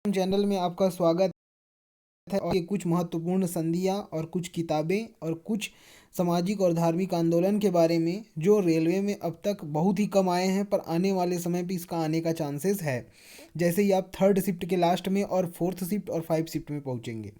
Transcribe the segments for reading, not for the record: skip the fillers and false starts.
Channel में आपका स्वागत है। और ये कुछ महत्वपूर्ण संधियाँ और कुछ किताबें और कुछ सामाजिक और धार्मिक आंदोलन के बारे में जो रेलवे में अब तक बहुत ही कम आए हैं, पर आने वाले समय पे इसका आने का चांसेस है। जैसे ही आप थर्ड शिफ्ट के लास्ट में और फोर्थ शिफ्ट और फाइव शिफ्ट में पहुँचेंगे।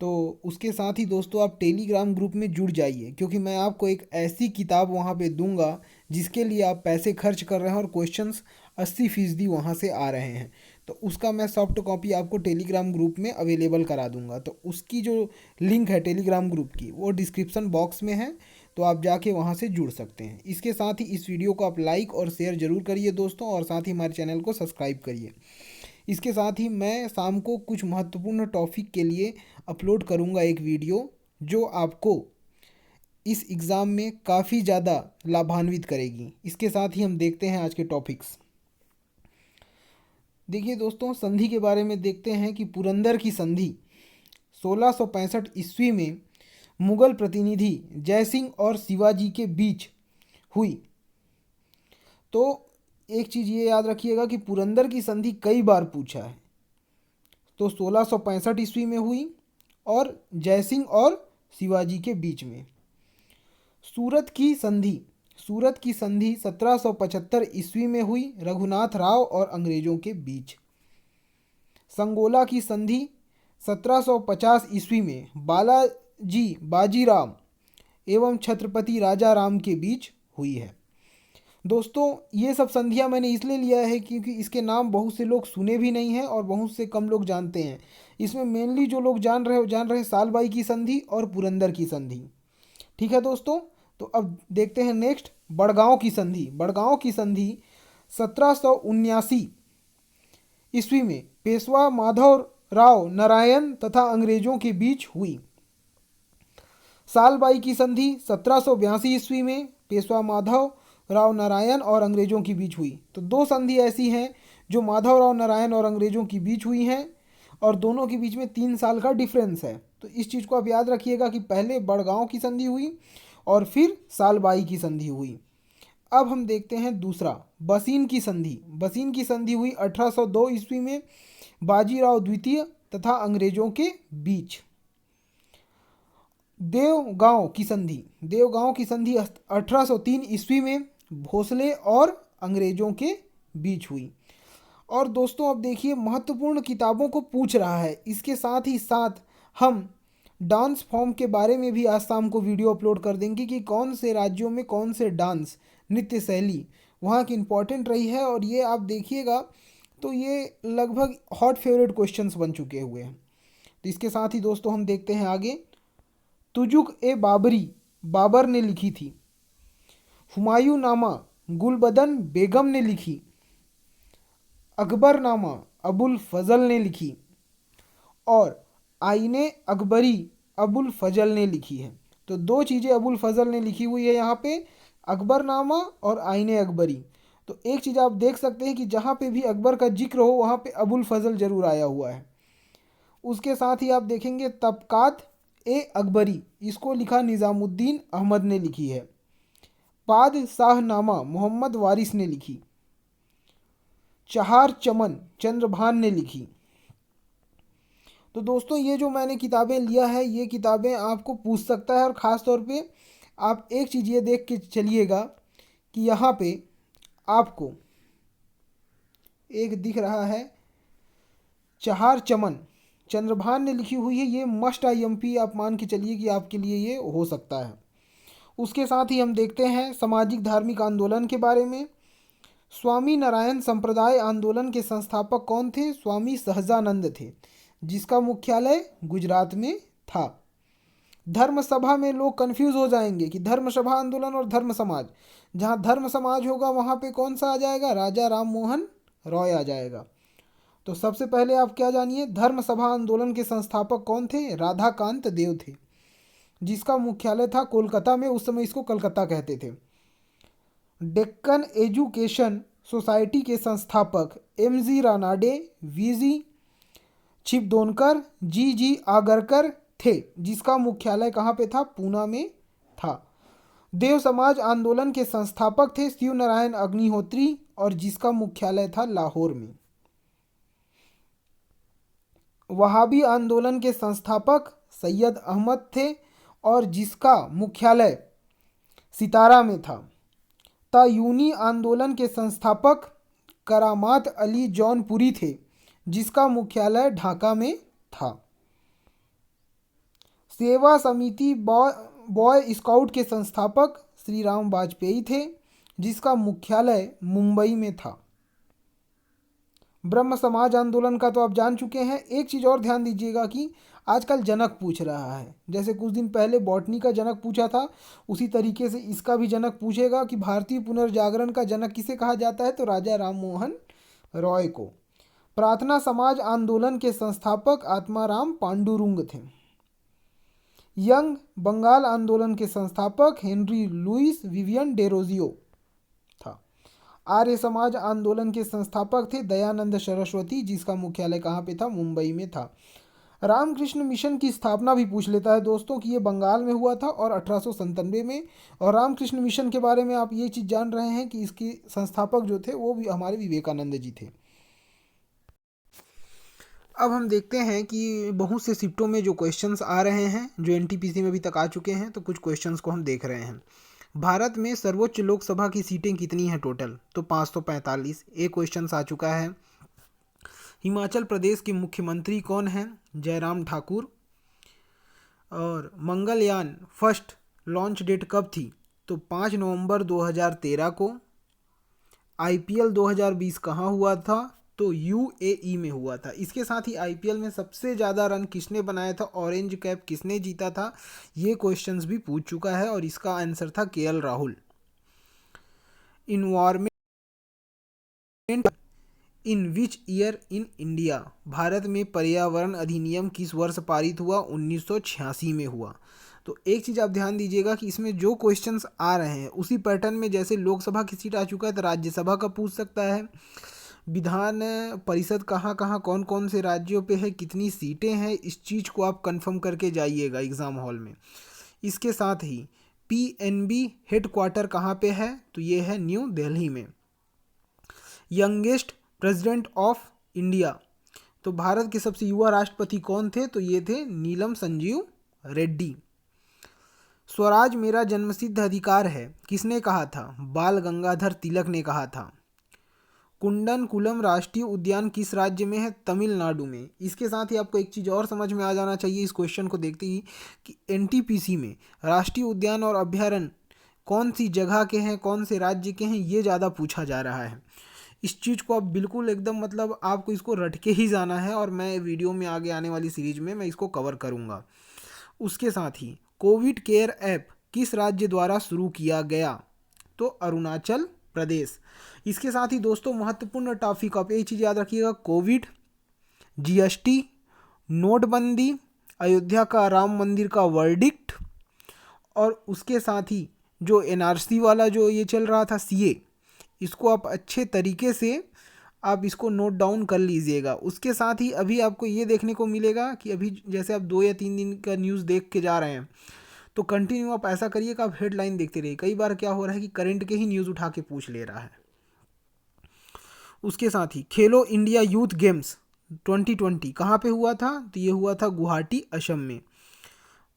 तो उसके साथ ही दोस्तों आप टेलीग्राम ग्रुप में जुड़ जाइए, क्योंकि मैं आपको एक ऐसी किताब वहाँ पे दूंगा जिसके लिए आप पैसे खर्च कर रहे हैं और क्वेश्चंस 80% वहाँ से आ रहे हैं। तो उसका मैं सॉफ्ट कॉपी आपको टेलीग्राम ग्रुप में अवेलेबल करा दूंगा। तो उसकी जो लिंक है टेलीग्राम ग्रुप की, वो डिस्क्रिप्शन बॉक्स में है, तो आप जाके वहाँ से जुड़ सकते हैं। इसके साथ ही इस वीडियो को आप लाइक और शेयर ज़रूर करिए दोस्तों, और साथ ही हमारे चैनल को सब्सक्राइब करिए। इसके साथ ही मैं शाम को कुछ महत्वपूर्ण टॉपिक के लिए अपलोड करूंगा एक वीडियो, जो आपको इस एग्ज़ाम में काफ़ी ज़्यादा लाभान्वित करेगी। इसके साथ ही हम देखते हैं आज के टॉपिक्स। देखिए दोस्तों, संधि के बारे में देखते हैं कि पुरंदर की संधि 1665 ईस्वी में मुगल प्रतिनिधि जयसिंह और शिवाजी के बीच हुई। तो एक चीज़ ये याद रखिएगा कि पुरंदर की संधि कई बार पूछा है। तो 1665 ईस्वी में हुई और जयसिंह और शिवाजी के बीच में। सूरत की संधि 1775 ईस्वी में हुई, रघुनाथ राव और अंग्रेजों के बीच। संगोला की संधि 1750 ईस्वी में बालाजी बाजीराव एवं छत्रपति राजा राम के बीच हुई है। दोस्तों, ये सब संधियां मैंने इसलिए लिया है क्योंकि इसके नाम बहुत से लोग सुने भी नहीं हैं और बहुत से कम लोग जानते हैं। इसमें मेनली जो लोग जान रहे सालबाई की संधि और पुरंदर की संधि। ठीक है दोस्तों, तो अब देखते हैं नेक्स्ट बड़गांव की संधि। बड़गांव की संधि 1779 ईस्वी में पेशवा माधव राव नारायण तथा अंग्रेजों के बीच हुई। सालबाई की संधि 1782 ईस्वी में पेशवा माधव राव नारायण और अंग्रेजों के बीच हुई। तो दो संधि ऐसी हैं जो माधव राव नारायण और अंग्रेजों के बीच हुई हैं, और दोनों के बीच में 3 साल का डिफरेंस है। तो इस चीज़ को आप याद रखिएगा कि पहले बड़गांव की संधि हुई और फिर सालबाई की संधि हुई। अब हम देखते हैं दूसरा बसीन की संधि। बसीन की संधि हुई 1802 ईस्वी में बाजीराव द्वितीय तथा अंग्रेजों के बीच। देवगांव की संधि 1803 ईस्वी में भोसले और अंग्रेजों के बीच हुई। और दोस्तों, अब देखिए महत्वपूर्ण किताबों को पूछ रहा है। इसके साथ ही साथ हम डांस फॉर्म के बारे में भी आज शाम को वीडियो अपलोड कर देंगे कि कौन से राज्यों में कौन से डांस नृत्य शैली वहाँ की इम्पोर्टेंट रही है। और ये आप देखिएगा तो ये लगभग हॉट फेवरेट क्वेश्चंस बन चुके हुए हैं। तो इसके साथ ही दोस्तों हम देखते हैं आगे। तुजुक ए बाबरी बाबर ने लिखी थी। हुमायूं नामा गुलबदन बेगम ने लिखी। अकबरनामा अबुल फजल ने लिखी। और आईने अकबरी अबुल फजल ने लिखी है। तो दो चीज़ें अबुल फजल ने लिखी हुई है यहाँ पे, अकबरनामा और आईने अकबरी। तो एक चीज़ आप देख सकते हैं कि जहाँ पे भी अकबर का जिक्र हो वहाँ पे अबुल फजल जरूर आया हुआ है। उसके साथ ही आप देखेंगे तबकात ए अकबरी, इसको लिखा निज़ामुद्दीन अहमद ने लिखी है। पाद शाहनामा मोहम्मद वारिस ने लिखी। चहार चमन चंद्रभान ने लिखी। तो दोस्तों, ये जो मैंने किताबें लिया है, ये किताबें आपको पूछ सकता है। और ख़ास तौर पे आप एक चीज़ ये देख के चलिएगा कि यहाँ पे आपको एक दिख रहा है चहार चमन चंद्रभान ने लिखी हुई है। ये मस्ट आईएमपी आप मान के चलिए कि आपके लिए ये हो सकता है। उसके साथ ही हम देखते हैं सामाजिक धार्मिक आंदोलन के बारे में। स्वामी नारायण संप्रदाय आंदोलन के संस्थापक कौन थे? स्वामी सहजानंद थे, जिसका मुख्यालय गुजरात में था। धर्म सभा में लोग कंफ्यूज हो जाएंगे कि धर्म सभा आंदोलन और धर्म समाज। जहाँ धर्म समाज होगा वहाँ पे कौन सा आ जाएगा? राजा राम मोहन रॉय आ जाएगा। तो सबसे पहले आप क्या जानिए, धर्म सभा आंदोलन के संस्थापक कौन थे? राधाकांत देव थे, जिसका मुख्यालय था कोलकाता में। उस समय इसको कलकत्ता कहते थे। डेक्कन एजुकेशन सोसाइटी के संस्थापक एम.जी. रानाडे, वी.जी. छिबदोनकर, जी आगरकर थे, जिसका मुख्यालय कहाँ पे था? पूना में था। देव समाज आंदोलन के संस्थापक थे शिव नारायण अग्निहोत्री, और जिसका मुख्यालय था लाहौर में। वहाबी आंदोलन के संस्थापक सैयद अहमद थे और जिसका मुख्यालय सितारा में था। तायूनी आंदोलन के संस्थापक करामात अली जौनपुरी थे जिसका मुख्यालय ढाका में था। सेवा समिति बॉय स्काउट के संस्थापक श्री राम वाजपेयी थे जिसका मुख्यालय मुंबई में था। ब्रह्म समाज आंदोलन का तो आप जान चुके हैं। एक चीज़ और ध्यान दीजिएगा कि आजकल जनक पूछ रहा है, जैसे कुछ दिन पहले बॉटनी का जनक पूछा था, उसी तरीके से इसका भी जनक पूछेगा कि भारतीय पुनर्जागरण का जनक किसे कहा जाता है, तो राजा राम मोहन रॉय को। प्रार्थना समाज आंदोलन के संस्थापक आत्माराम पांडुरंग थे। यंग बंगाल आंदोलन के संस्थापक हेनरी लुइस विवियन डेरोजियो था। आर्य समाज आंदोलन के संस्थापक थे दयानंद सरस्वती जिसका मुख्यालय कहाँ पे था, मुंबई में था। रामकृष्ण मिशन की स्थापना भी पूछ लेता है दोस्तों कि ये बंगाल में हुआ था और 1897 में। और रामकृष्ण मिशन के बारे में आप ये चीज़ जान रहे हैं कि इसके संस्थापक जो थे वो भी हमारे विवेकानंद जी थे। अब हम देखते हैं कि बहुत से शिफ्टों में जो क्वेश्चंस आ रहे हैं जो एनटीपीसी में अभी तक आ चुके हैं, तो कुछ क्वेश्चंस को हम देख रहे हैं। भारत में सर्वोच्च लोकसभा की सीटें कितनी हैं टोटल, तो 545। एक क्वेश्चन आ चुका है। हिमाचल प्रदेश के मुख्यमंत्री कौन हैं, जयराम ठाकुर। और मंगलयान फर्स्ट लॉन्च डेट कब थी, तो 5 नवंबर 2013 को। आईपीएल 2020 कहाँ हुआ था, तो यूएई में हुआ था। इसके साथ ही आईपीएल में सबसे ज़्यादा रन किसने बनाया था, ऑरेंज कैप किसने जीता था, ये क्वेश्चंस भी पूछ चुका है और इसका आंसर था KL Rahul. Environment in which year in India, Bharat में पर्यावरण अधिनियम किस वर्ष पारित हुआ, 1986 में हुआ। तो एक चीज़ आप ध्यान दीजिएगा कि इसमें जो क्वेश्चंस आ रहे हैं उसी पैटर्न में, जैसे लोकसभा की सीट आ चुका है तो राज्यसभा का पूछ सकता है। विधान परिषद कहाँ कहाँ कौन कौन से राज्यों पे है, कितनी सीटें हैं, इस चीज़ को आप कंफर्म करके जाइएगा एग्ज़ाम हॉल में। इसके साथ ही पीएनबी हेडक्वार्टर कहाँ पे है, तो ये है न्यू दिल्ली में। यंगेस्ट प्रेसिडेंट ऑफ इंडिया, तो भारत के सबसे युवा राष्ट्रपति कौन थे, तो ये थे नीलम संजीव रेड्डी। स्वराज मेरा जन्मसिद्ध अधिकार है किसने कहा था, बाल गंगाधर तिलक ने कहा था। कुंडनकुलम राष्ट्रीय उद्यान किस राज्य में है, तमिलनाडु में। इसके साथ ही आपको एक चीज़ और समझ में आ जाना चाहिए इस क्वेश्चन को देखते ही कि एनटीपीसी में राष्ट्रीय उद्यान और अभ्यारण्य कौन सी जगह के हैं, कौन से राज्य के हैं, ये ज़्यादा पूछा जा रहा है। इस चीज़ को आप बिल्कुल एकदम मतलब आपको इसको रट के ही जाना है और मैं वीडियो में आगे आने वाली सीरीज में मैं इसको कवर करूँगा। उसके साथ ही कोविड केयर ऐप किस राज्य द्वारा शुरू किया गया, तो अरुणाचल प्रदेश। इसके साथ ही दोस्तों महत्वपूर्ण टॉपिक आप एक चीज़ याद रखिएगा, कोविड, जीएसटी, नोटबंदी, अयोध्या का राम मंदिर का वर्डिक्ट, और उसके साथ ही जो एनआरसी वाला जो ये चल रहा था सीए, इसको आप अच्छे तरीके से आप इसको नोट डाउन कर लीजिएगा। उसके साथ ही अभी आपको ये देखने को मिलेगा कि अभी जैसे आप 2 या 3 दिन का न्यूज़ देख के जा रहे हैं तो कंटिन्यू आप ऐसा करिए कि आप हेडलाइन देखते रहिए। कई बार क्या हो रहा है कि करंट के ही न्यूज़ उठा के पूछ ले रहा है। उसके साथ ही खेलो इंडिया यूथ गेम्स 2020 कहाँ पे हुआ था, तो ये हुआ था गुवाहाटी असम में।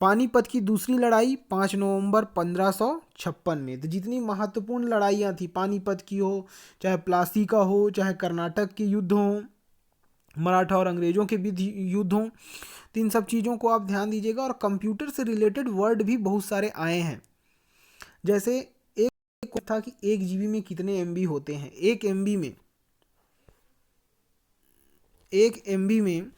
पानीपत की दूसरी लड़ाई 5 नवंबर 1556 में। तो जितनी महत्वपूर्ण लड़ाइयाँ थी, पानीपत की हो, चाहे प्लासी का हो, चाहे कर्नाटक के युद्ध हो, मराठा और अंग्रेज़ों के बीच युद्ध हो, तो इन सब चीज़ों को आप ध्यान दीजिएगा। और कंप्यूटर से रिलेटेड वर्ड भी बहुत सारे आए हैं। जैसे एक था कि 1 GB में कितने MB होते हैं, 1 MB में।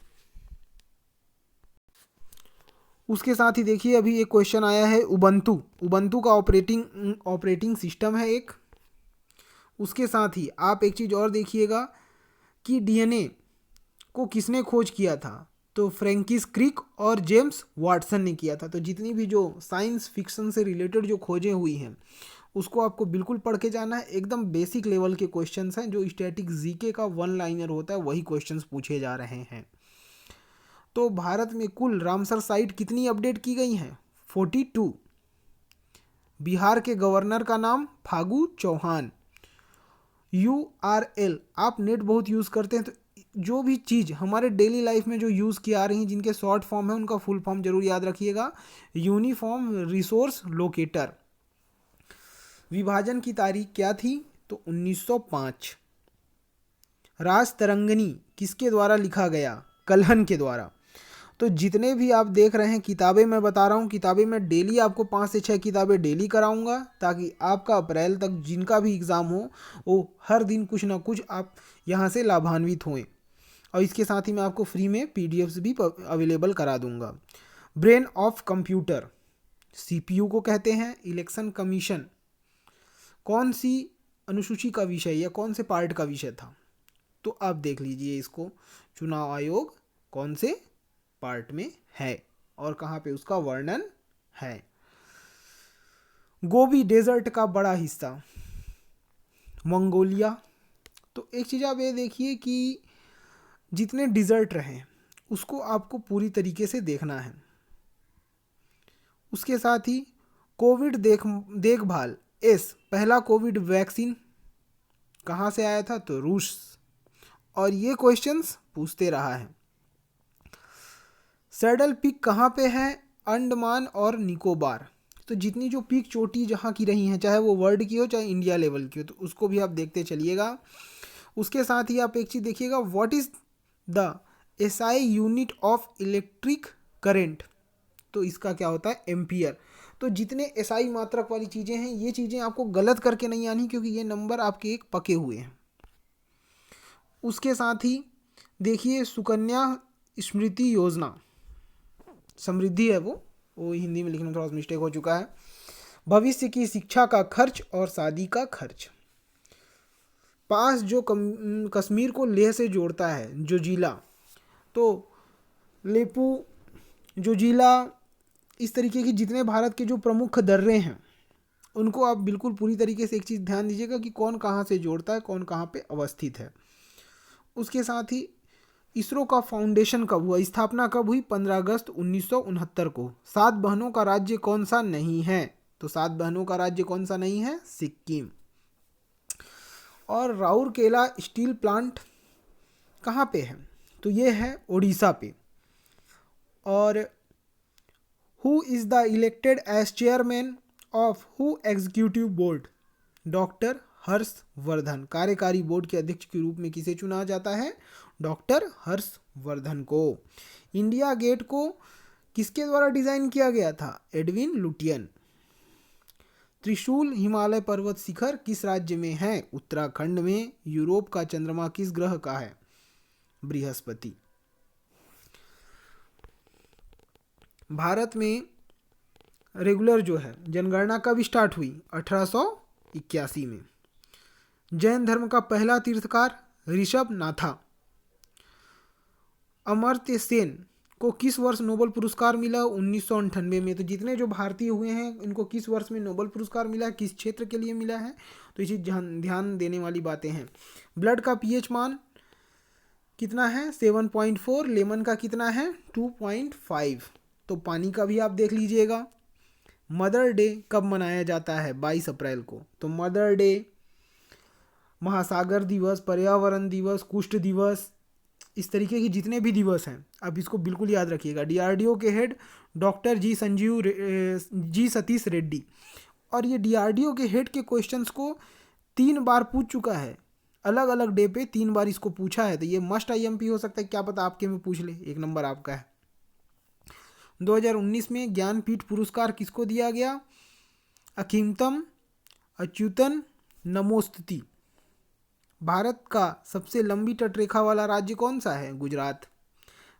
उसके साथ ही देखिए अभी एक क्वेश्चन आया है उबंटू का ऑपरेटिंग सिस्टम है एक। उसके साथ ही आप एक चीज़ और देखिएगा कि डीएनए को किसने खोज किया था, तो फ्रैंकिस क्रिक और जेम्स वाटसन ने किया था। तो जितनी भी जो साइंस फिक्शन से रिलेटेड जो खोजें हुई हैं उसको आपको बिल्कुल पढ़ के जाना है। एकदम बेसिक लेवल के क्वेश्चंस हैं, जो स्टैटिक जीके का 1 लाइनर होता है वही क्वेश्चंस पूछे जा रहे हैं। तो भारत में कुल रामसर साइट कितनी अपडेट की गई हैं, 42। बिहार के गवर्नर का नाम फागू चौहान। URL आप नेट बहुत यूज़ करते हैं तो जो भी चीज़ हमारे डेली लाइफ में जो यूज़ की आ रही हैं जिनके शॉर्ट फॉर्म है उनका फुल फॉर्म जरूर याद रखिएगा। Uniform resource locator. विभाजन की तारीख क्या थी? तो 1905। राज तरंगिणी किसके द्वारा लिखा गया? कल्हण के द्वारा। तो जितने भी आप देख रहे हैं किताबें मैं बता रहा हूँ, किताबें मैं डेली आपको 5 से 6 किताबें डेली कराऊंगा, ताकि आपका अप्रैल तक जिनका भी एग्ज़ाम हो वो हर दिन कुछ ना कुछ आप यहाँ से लाभान्वित हों। और इसके साथ ही मैं आपको फ्री में पीडीएफ्स भी अवेलेबल करा दूंगा। ब्रेन ऑफ कंप्यूटर, सीपीयू को कहते हैं। इलेक्शन कमीशन कौन सी अनुसूची का विषय या कौन से पार्ट का विषय था? तो आप देख लीजिए इसको, चुनाव आयोग कौन से पार्ट में है और कहाँ पे उसका वर्णन है। गोबी डेजर्ट का बड़ा हिस्सा, मंगोलिया। तो एक चीज़ आप ये देखिए कि जितने डिजर्ट रहे उसको आपको पूरी तरीके से देखना है। उसके साथ ही कोविड देखभाल पहला कोविड वैक्सीन कहाँ से आया था? तो रूस। और ये क्वेश्चंस पूछते रहा है। सैडल पीक कहाँ पे है? अंडमान और निकोबार। तो जितनी जो पीक चोटी जहाँ की रही हैं, चाहे वो वर्ल्ड की हो चाहे इंडिया लेवल की हो, तो उसको भी आप देखते चलिएगा। उसके साथ ही आप एक चीज़ देखिएगा, what is the SI unit of electric current. तो इसका क्या होता है? एम्पियर। तो जितने एसआई मात्रक वाली चीज़ें हैं ये चीज़ें आपको गलत करके नहीं आनी, क्योंकि ये नंबर आपके एक पके हुए हैं। उसके साथ ही देखिए सुकन्या स्मृति योजना, समृद्धि है वो हिंदी में लिखने में थोड़ा सा मिस्टेक हो चुका है। भविष्य की शिक्षा का खर्च और शादी का खर्च। पास जो कश्मीर को लेह से जोड़ता है जो जिला, तो लेपू जो जिला, इस तरीके की जितने भारत के जो प्रमुख दर्रे हैं उनको आप बिल्कुल पूरी तरीके से एक चीज़ ध्यान दीजिएगा कि कौन कहाँ से जोड़ता है, कौन कहाँ पे अवस्थित है। उसके साथ ही इसरो का फाउंडेशन कब हुआ, स्थापना कब हुई? 15 अगस्त 1969 को। 7 बहनों का राज्य कौन सा नहीं है? तो 7 बहनों का राज्य कौन सा नहीं है? सिक्किम। और राउरकेला स्टील प्लांट कहाँ पे है? तो ये है उड़ीसा पे। और who is the elected as chairman of हु एग्जीक्यूटिव बोर्ड? डॉक्टर हर्षवर्धन। कार्यकारी बोर्ड के अध्यक्ष के रूप में किसे चुना जाता है? डॉक्टर हर्षवर्धन को। इंडिया गेट को किसके द्वारा डिजाइन किया गया था? Edwin Lutyens. त्रिशूल हिमालय पर्वत शिखर किस राज्य में है? उत्तराखंड में। यूरोप का चंद्रमा किस ग्रह का है? बृहस्पति। भारत में रेगुलर जो है जनगणना कब स्टार्ट हुई? 1881 में। जैन धर्म का पहला तीर्थकार ऋषभ नाथा। अमर्त्य सेन को किस वर्ष नोबेल पुरस्कार मिला? 1998 में। तो जितने जो भारतीय हुए हैं इनको किस वर्ष में नोबेल पुरस्कार मिला है, किस क्षेत्र के लिए मिला है, तो इसी ध्यान देने वाली बातें हैं। ब्लड का पीएच मान कितना है? 7.4। लेमन का कितना है? 2.5। तो पानी का भी आप देख लीजिएगा। मदर डे कब मनाया जाता है? 22 अप्रैल को। तो मदर डे, महासागर दिवस, पर्यावरण दिवस, कुष्ठ दिवस, इस तरीके के जितने भी दिवस हैं आप इसको बिल्कुल याद रखिएगा। डीआरडीओ के हेड डॉक्टर जी सतीश रेड्डी। और ये डीआरडीओ के हेड के क्वेश्चंस को 3 बार पूछ चुका है, अलग अलग डे पे 3 बार इसको पूछा है। तो ये मस्ट आईएमपी हो सकता है, क्या पता आपके में पूछ ले, 1 नंबर आपका है। 2019 में ज्ञानपीठ पुरस्कार किसको दिया गया? अकिमतम अच्युतन नमोस्तुति। भारत का सबसे लंबी तटरेखा वाला राज्य कौन सा है? गुजरात।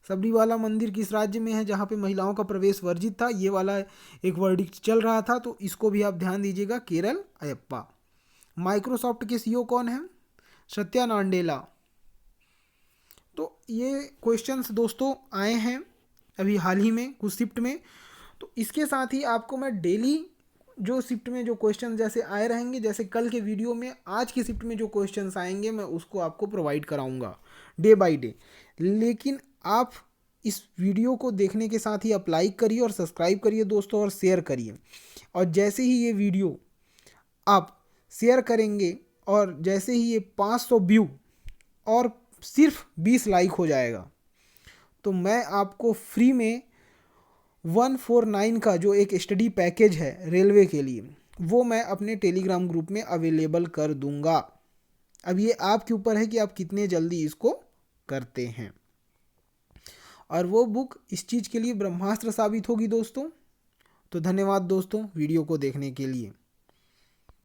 सबरीवाला मंदिर किस राज्य में है जहाँ पे महिलाओं का प्रवेश वर्जित था? ये वाला एक वर्डिक्ट चल रहा था, तो इसको भी आप ध्यान दीजिएगा, केरल अयप्पा। माइक्रोसॉफ्ट के सीईओ कौन है? सत्या नाडेला। तो ये क्वेश्चंस दोस्तों आए हैं अभी हाल ही में कुछ शिफ्ट में। तो इसके साथ ही आपको मैं डेली जो शिफ्ट में जो क्वेश्चन जैसे आए रहेंगे, जैसे कल के वीडियो में आज की शिफ्ट में जो क्वेश्चंस आएंगे मैं उसको आपको प्रोवाइड कराऊंगा डे बाय डे। लेकिन आप इस वीडियो को देखने के साथ ही आप लाइक करिए और सब्सक्राइब करिए दोस्तों, और शेयर करिए। और जैसे ही ये वीडियो आप शेयर करेंगे और जैसे ही ये 500 व्यू और सिर्फ 20 लाइक हो जाएगा तो मैं आपको फ्री में 149 का जो एक स्टडी पैकेज है रेलवे के लिए, वो मैं अपने टेलीग्राम ग्रुप में अवेलेबल कर दूंगा। अब ये आपके ऊपर है कि आप कितने जल्दी इसको करते हैं। और वो बुक इस चीज़ के लिए ब्रह्मास्त्र साबित होगी दोस्तों। तो धन्यवाद दोस्तों वीडियो को देखने के लिए।